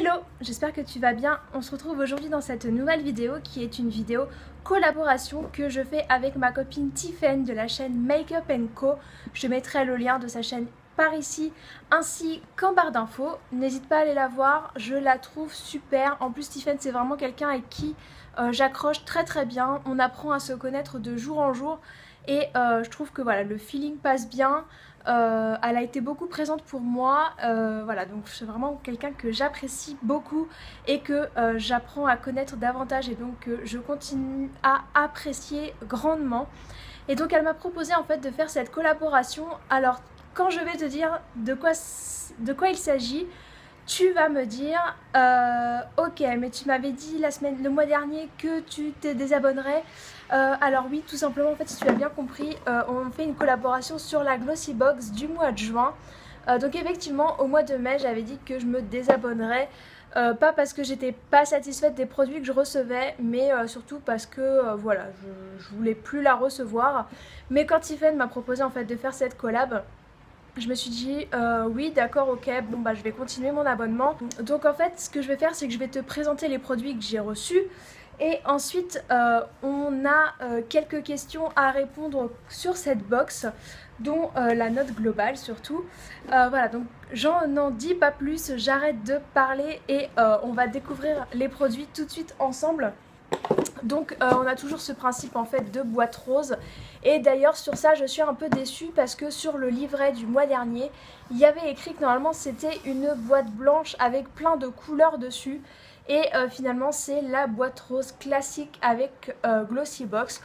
Hello, j'espère que tu vas bien. On se retrouve aujourd'hui dans cette nouvelle vidéo qui est une vidéo collaboration que je fais avec ma copine Tiffen de la chaîne Makeup Co. Je mettrai le lien de sa chaîne par ici ainsi qu'en barre d'infos. N'hésite pas à aller la voir, je la trouve super. En plus Tiffen c'est vraiment quelqu'un avec qui j'accroche très bien. On apprend à se connaître de jour en jour et je trouve que voilà, le feeling passe bien. Elle a été beaucoup présente pour moi, voilà, donc c'est vraiment quelqu'un que j'apprécie beaucoup et que j'apprends à connaître davantage et donc je continue à apprécier grandement. Et donc elle m'a proposé en fait de faire cette collaboration. Alors quand je vais te dire de quoi il s'agit, tu vas me dire ok, mais tu m'avais dit le mois dernier que tu te désabonnerais. Alors oui, tout simplement, en fait, si tu as bien compris, on fait une collaboration sur la Glossy Box du mois de juin. Donc effectivement, au mois de mai, j'avais dit que je me désabonnerais. Pas parce que j'étais pas satisfaite des produits que je recevais, mais surtout parce que voilà, je voulais plus la recevoir. Mais quand Tiffen m'a proposé en fait de faire cette collab, je me suis dit oui d'accord, ok, bon bah je vais continuer mon abonnement. Donc en fait ce que je vais faire, c'est que je vais te présenter les produits que j'ai reçus et ensuite on a quelques questions à répondre sur cette box, dont la note globale surtout. Voilà, donc j'en n'en dis pas plus, j'arrête de parler et on va découvrir les produits tout de suite ensemble. Donc on a toujours ce principe en fait de boîte rose, et d'ailleurs sur ça je suis un peu déçue parce que sur le livret du mois dernier il y avait écrit que normalement c'était une boîte blanche avec plein de couleurs dessus, et finalement c'est la boîte rose classique avec Glossy Box.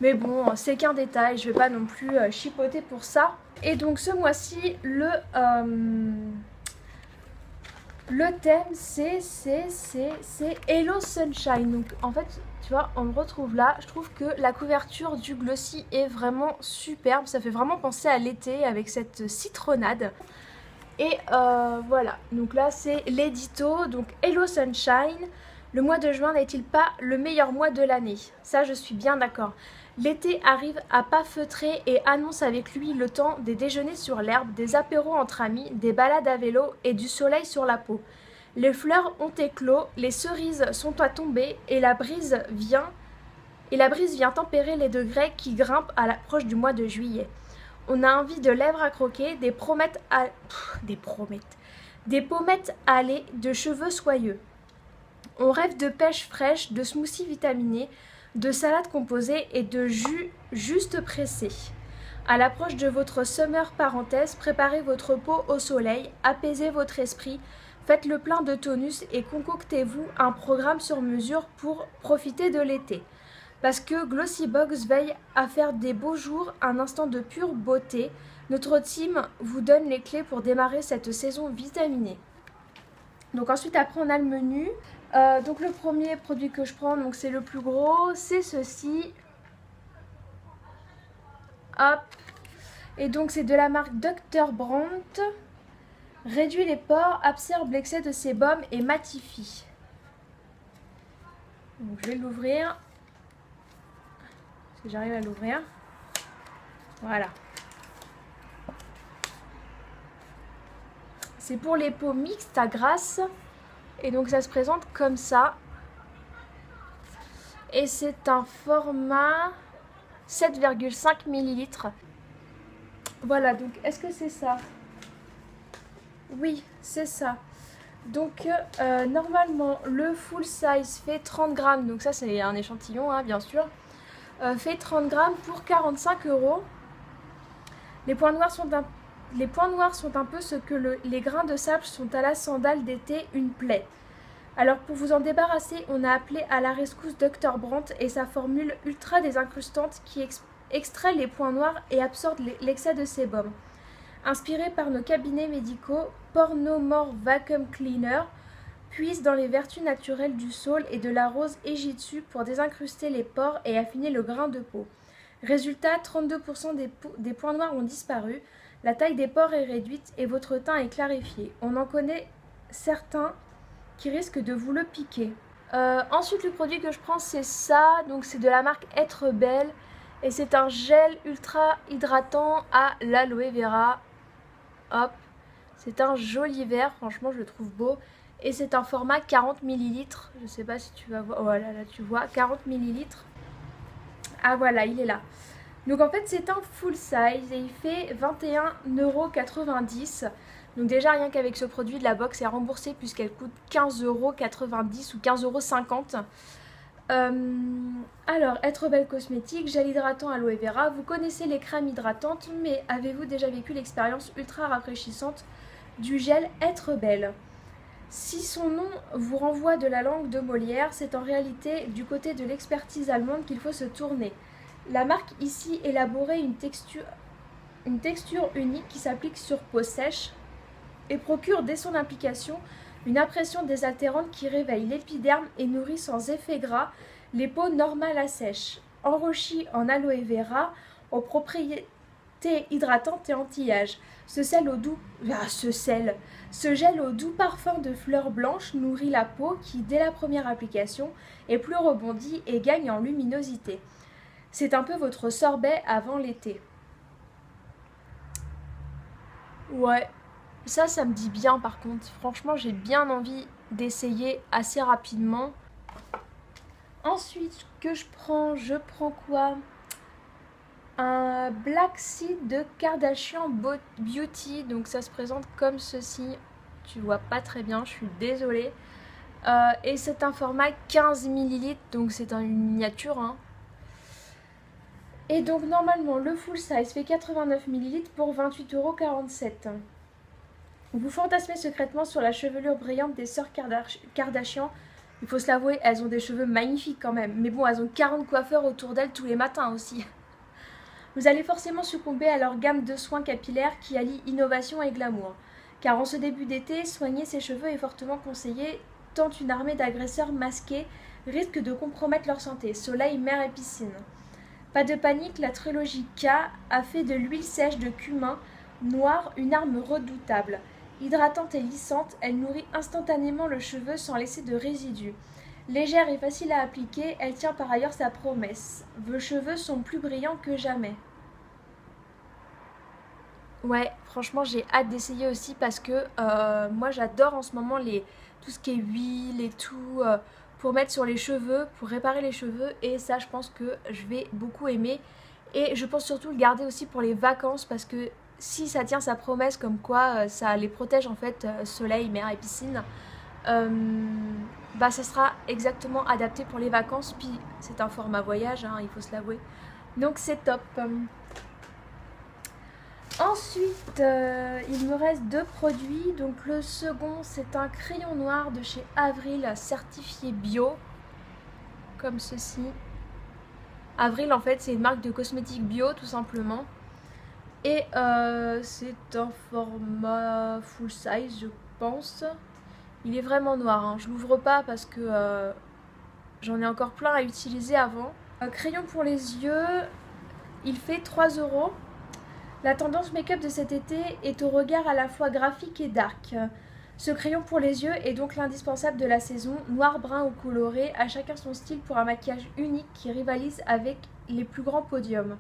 Mais bon, c'est qu'un détail, je vais pas non plus chipoter pour ça. Et donc ce mois-ci le thème c'est Hello Sunshine. Donc en fait tu vois, on me retrouve là. Je trouve que la couverture du Glossy est vraiment superbe. Ça fait vraiment penser à l'été avec cette citronnade. Et voilà, donc là c'est l'édito. Donc Hello Sunshine, le mois de juin n'est-il pas le meilleur mois de l'année? Ça je suis bien d'accord. L'été arrive à pas feutrer et annonce avec lui le temps des déjeuners sur l'herbe, des apéros entre amis, des balades à vélo et du soleil sur la peau. Les fleurs ont éclos, les cerises sont à tomber et la brise vient tempérer les degrés qui grimpent à l'approche du mois de juillet. On a envie de lèvres à croquer, des pommettes allées, de cheveux soyeux. On rêve de pêche fraîche, de smoothies vitaminés, de salades composées et de jus juste pressés. À l'approche de votre summer parenthèse, préparez votre peau au soleil, apaisez votre esprit, faites le plein de tonus et concoctez-vous un programme sur mesure pour profiter de l'été. Parce que Glossy Box veille à faire des beaux jours un instant de pure beauté, notre team vous donne les clés pour démarrer cette saison vitaminée. Donc ensuite après on a le menu. Donc le premier produit que je prends, donc c'est le plus gros, c'est ceci. Hop. Et donc c'est de la marque Dr. Brandt. Réduit les pores, absorbe l'excès de sébum et matifie. Donc je vais l'ouvrir. Est-ce que j'arrive à l'ouvrir? Voilà. C'est pour les peaux mixtes à grasse. Et donc ça se présente comme ça. Et c'est un format 7,5 ml. Voilà, donc est-ce que c'est ça? Oui, c'est ça. Donc normalement le full size fait 30 grammes. Donc ça c'est un échantillon hein, bien sûr. Fait 30 grammes pour 45 €. Les points noirs sont un peu ce que les grains de sable sont à la sandale d'été, une plaie. Alors pour vous en débarrasser, on a appelé à la rescousse Dr. Brandt et sa formule ultra désincrustante qui extrait les points noirs et absorbe l'excès de sébum. Inspiré par nos cabinets médicaux, Pornomore Vacuum Cleaner puise dans les vertus naturelles du saule et de la rose Ejitsu pour désincruster les pores et affiner le grain de peau. Résultat, 32% des points noirs ont disparu, la taille des pores est réduite et votre teint est clarifié. On en connaît certains qui risquent de vous le piquer. Ensuite, le produit que je prends, c'est ça. Donc c'est de la marque Être Belle et c'est un gel ultra hydratant à l'aloe vera. Hop, c'est un joli vert, franchement je le trouve beau. Et c'est un format 40 ml. Je sais pas si tu vas voir. Voilà, là tu vois, 40 ml. Ah voilà, il est là. Donc en fait c'est un full size et il fait 21,90 €. Donc déjà rien qu'avec ce produit, la box est remboursée puisqu'elle coûte 15,90 € ou 15,50 €. Alors, Être Belle Cosmétique, gel hydratant aloe vera. Vous connaissez les crèmes hydratantes, mais avez-vous déjà vécu l'expérience ultra rafraîchissante du gel Être Belle? Si son nom vous renvoie de la langue de Molière, c'est en réalité du côté de l'expertise allemande qu'il faut se tourner. La marque ici élaborait une texture unique qui s'applique sur peau sèche et procure dès son application une impression désaltérante qui réveille l'épiderme et nourrit sans effet gras les peaux normales à sèche. Enrichi en aloe vera aux propriétés hydratantes et anti-âge. Ce gel au doux parfum de fleurs blanches nourrit la peau qui, dès la première application, est plus rebondie et gagne en luminosité. C'est un peu votre sorbet avant l'été. Ouais, ça me dit bien par contre. Franchement, j'ai bien envie d'essayer assez rapidement. Ensuite, je prends quoi? Un Black Seed de Kardashian Beauty. Donc ça se présente comme ceci. Tu vois pas très bien, je suis désolée. Et c'est un format 15 ml, donc c'est une miniature. Hein. Et donc normalement le full size fait 89 ml pour 28,47 €. Vous fantasmez secrètement sur la chevelure brillante des sœurs Kardashian. Il faut se l'avouer, elles ont des cheveux magnifiques quand même. Mais bon, elles ont 40 coiffeurs autour d'elles tous les matins aussi. Vous allez forcément succomber à leur gamme de soins capillaires qui allie innovation et glamour. Car en ce début d'été, soigner ses cheveux est fortement conseillé, tant une armée d'agresseurs masqués risque de compromettre leur santé. Soleil, mer et piscine. Pas de panique, la trilogie K a fait de l'huile sèche de cumin noire une arme redoutable. Hydratante et lissante, elle nourrit instantanément le cheveu sans laisser de résidus. Légère et facile à appliquer, elle tient par ailleurs sa promesse. Vos cheveux sont plus brillants que jamais. Ouais, franchement j'ai hâte d'essayer aussi parce que moi j'adore en ce moment tout ce qui est huile et tout pour mettre sur les cheveux, pour réparer les cheveux, et ça je pense que je vais beaucoup aimer. Et je pense surtout le garder aussi pour les vacances parce que si ça tient sa promesse comme quoi ça les protège en fait, soleil, mer et piscine, bah ça sera exactement adapté pour les vacances. Puis c'est un format voyage, hein, il faut se l'avouer, donc c'est top. Ensuite il me reste deux produits. Donc le second c'est un crayon noir de chez Avril certifié bio, comme ceci. Avril en fait c'est une marque de cosmétiques bio tout simplement. Et c'est un format full size je pense. Il est vraiment noir, hein. Je l'ouvre pas parce que j'en ai encore plein à utiliser avant. Crayon pour les yeux, il fait 3 €. La tendance make-up de cet été est au regard à la fois graphique et dark. Ce crayon pour les yeux est donc l'indispensable de la saison, noir, brun ou coloré, à chacun son style pour un maquillage unique qui rivalise avec les plus grands podiums.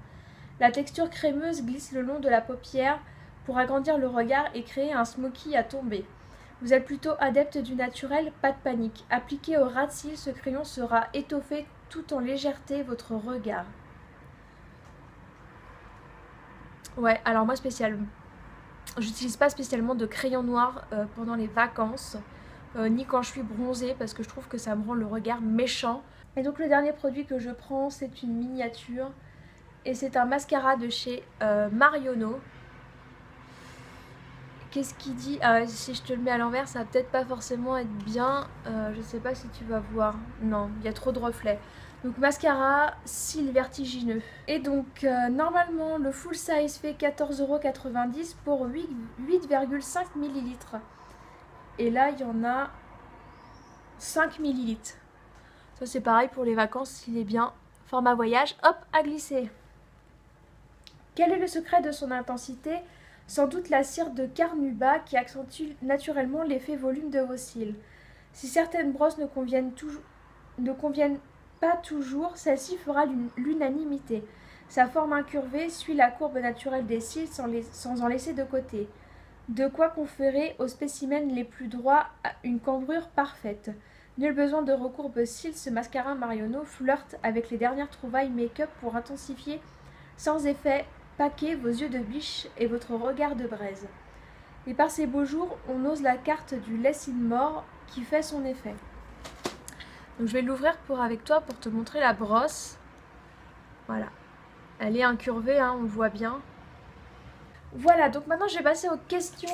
La texture crémeuse glisse le long de la paupière pour agrandir le regard et créer un smoky à tomber. Vous êtes plutôt adepte du naturel, pas de panique. Appliqué au ras de cils, ce crayon sera étoffé tout en légèreté votre regard. Ouais, alors moi j'utilise pas spécialement de crayon noir pendant les vacances, ni quand je suis bronzée parce que je trouve que ça me rend le regard méchant. Et donc le dernier produit que je prends c'est une miniature et c'est un mascara de chez Marionneau. Qu'est-ce qu'il dit? Si je te le mets à l'envers ça va peut-être pas forcément être bien, je sais pas si tu vas voir, non il y a trop de reflets. Donc mascara, cils vertigineux. Et donc normalement le full size fait 14,90 € pour 8,5 ml. Et là il y en a 5 ml. Ça c'est pareil pour les vacances, il est bien. Format voyage, hop, à glisser. Quel est le secret de son intensité? Sans doute la cire de Carnauba qui accentue naturellement l'effet volume de vos cils. Si certaines brosses ne conviennent pas toujours, celle-ci fera l'unanimité. Sa forme incurvée suit la courbe naturelle des cils sans en laisser de côté. De quoi conférer aux spécimens les plus droits une cambrure parfaite. Nul besoin de recourbe cils, ce mascara Marionneau flirte avec les dernières trouvailles make-up pour intensifier sans effet paquet vos yeux de biche et votre regard de braise. Et par ces beaux jours, on ose la carte du Less in More qui fait son effet. Donc je vais l'ouvrir avec toi pour te montrer la brosse. Voilà. Elle est incurvée, hein, on le voit bien. Voilà, donc maintenant je vais passer aux questions.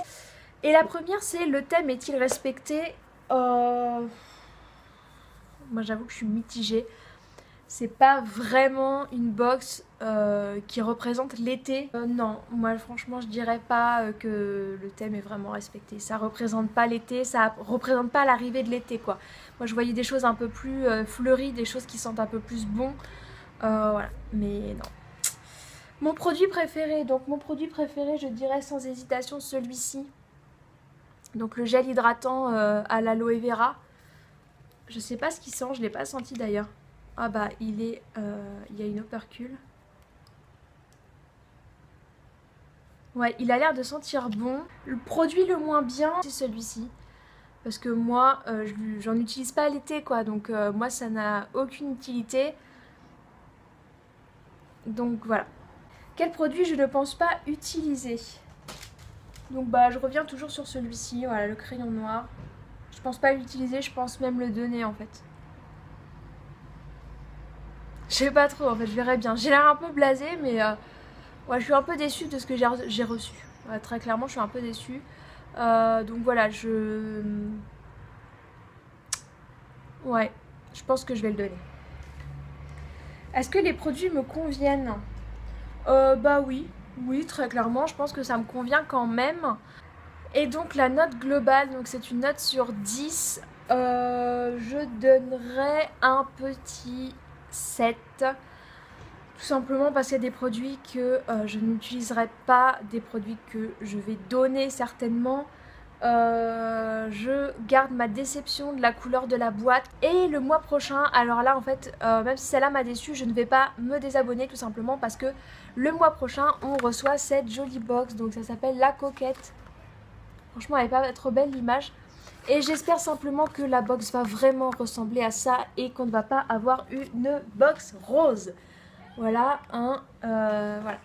Et la première c'est: le thème est-il respecté? Moi j'avoue que je suis mitigée. C'est pas vraiment une box qui représente l'été. Non, moi franchement je dirais pas que le thème est vraiment respecté. Ça représente pas l'été, ça représente pas l'arrivée de l'été quoi. Moi je voyais des choses un peu plus fleuries, des choses qui sentent un peu plus bon. Voilà, mais non. Mon produit préféré, je dirais sans hésitation celui-ci. Donc le gel hydratant à l'aloe vera. Je sais pas ce qu'il sent, je l'ai pas senti d'ailleurs. Ah bah il y a une opercule. Ouais, il a l'air de sentir bon. Le produit le moins bien, c'est celui-ci. Parce que moi, j'en utilise pas l'été quoi. Donc moi ça n'a aucune utilité. Donc voilà. Quel produit je ne pense pas utiliser? Donc bah je reviens toujours sur celui-ci, voilà, le crayon noir. Je pense pas l'utiliser, je pense même le donner en fait. Je sais pas trop en fait, je verrai bien. J'ai l'air un peu blasée mais ouais, je suis un peu déçue de ce que j'ai reçu. Ouais, très clairement je suis un peu déçue. Donc voilà, ouais, je pense que je vais le donner. Est-ce que les produits me conviennent? Bah oui, très clairement, je pense que ça me convient quand même. Et donc la note globale, donc c'est une note sur 10, je donnerais un petit 7. Tout simplement parce qu'il y a des produits que je n'utiliserai pas, des produits que je vais donner certainement. Je garde ma déception de la couleur de la boîte. Et le mois prochain, alors là en fait, même si celle-là m'a déçue, je ne vais pas me désabonner tout simplement parce que le mois prochain, on reçoit cette jolie box. Donc ça s'appelle La Coquette. Franchement, elle va être belle l'image. Et j'espère simplement que la box va vraiment ressembler à ça et qu'on ne va pas avoir une box rose. Voilà, voilà.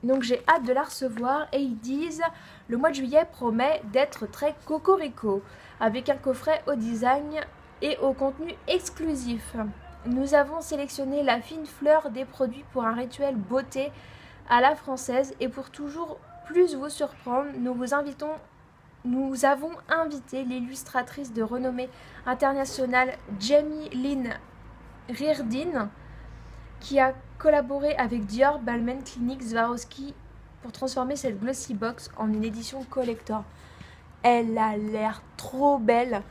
Donc j'ai hâte de la recevoir et ils disent: le mois de juillet promet d'être très cocorico, avec un coffret au design et au contenu exclusif. Nous avons sélectionné la fine fleur des produits pour un rituel beauté à la française et pour toujours plus vous surprendre, nous avons invité l'illustratrice de renommée internationale Jamie Lynn Reardon, qui a collaboré avec Dior, Balmain, Clinique, Swarovski pour transformer cette glossy box en une édition collector. Elle a l'air trop belle.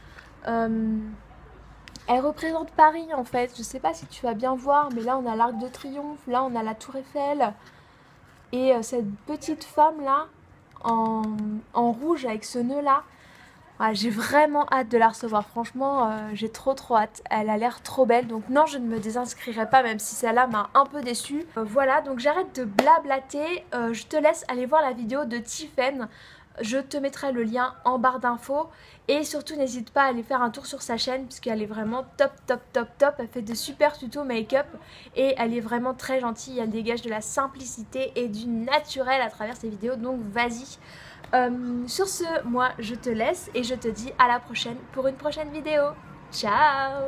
Elle représente Paris en fait. Je sais pas si tu vas bien voir, mais là on a l'Arc de Triomphe, là on a la Tour Eiffel. Et cette petite femme là, en rouge avec ce nœud là, ouais, j'ai vraiment hâte de la recevoir. Franchement, j'ai trop hâte. Elle a l'air trop belle. Donc non, je ne me désinscrirai pas, même si celle-là m'a un peu déçue. Voilà, donc j'arrête de blablater. Je te laisse aller voir la vidéo de Tiffen. Je te mettrai le lien en barre d'infos. Et surtout, n'hésite pas à aller faire un tour sur sa chaîne, puisqu'elle est vraiment top. Elle fait de super tutos make-up. Et elle est vraiment très gentille. Elle dégage de la simplicité et du naturel à travers ses vidéos. Donc vas-y. Sur ce, moi je te laisse et je te dis à la prochaine pour une prochaine vidéo. Ciao!